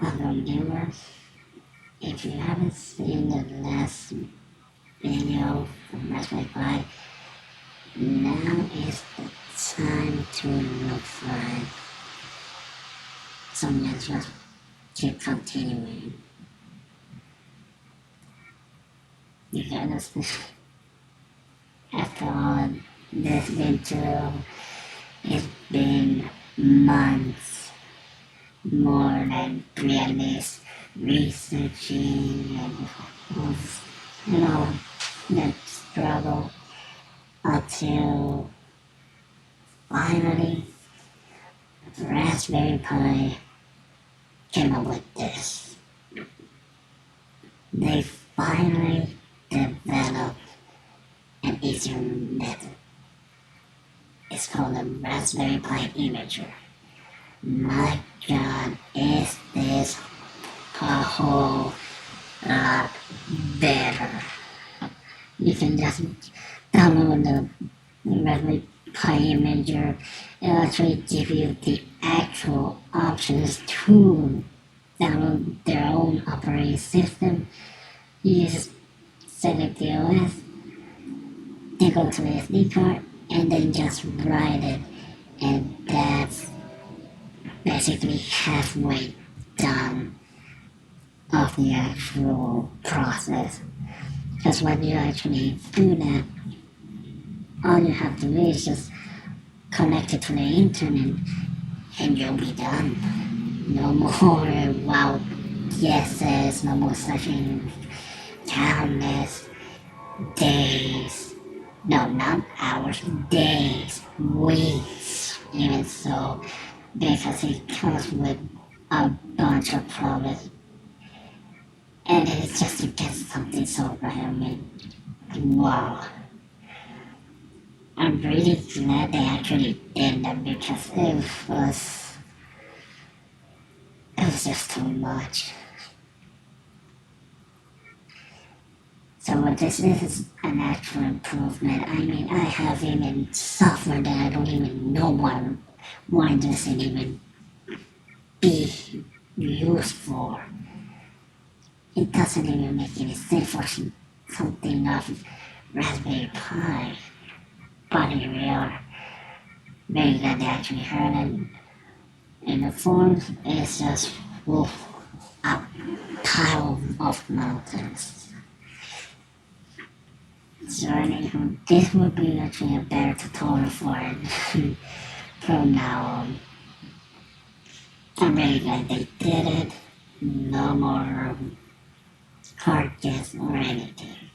Welcome viewers. If you haven't seen the last video from Raspberry Pi, now is the time to look for it. So let's just keep continuing. Because after all this intro, it's been months more than playlist researching and that struggle until finally Raspberry Pi came up with this. They finally developed an easier method. It's called the Raspberry Pi Imager. My god, is this a whole lot better. You can just download the Raspberry Pi Imager. It'll actually give you the actual options to download their own operating system. You just select the OS, then go to the SD card, and then just write it. And that's basically halfway done of the actual process. Because when you actually do that, all you have to do is just connect it to the internet and you'll be done. No more wow guesses, no more searching countless days. No, not hours, days, weeks, even so, because it comes with a bunch of problems. And it's just to get something so right. I mean, wow. I'm really glad they actually did that because it was just too much. So what this is an actual improvement. I mean, I have even software that I don't even know why this can even be used for. It doesn't even make any sense for something of Raspberry Pi. But here we are. Very glad they actually heard it. In the forms, it's just a pile of mountains. So anyhow, this would be actually a better tutorial for it from now on. I'm really glad they did it. No more hard guess or anything.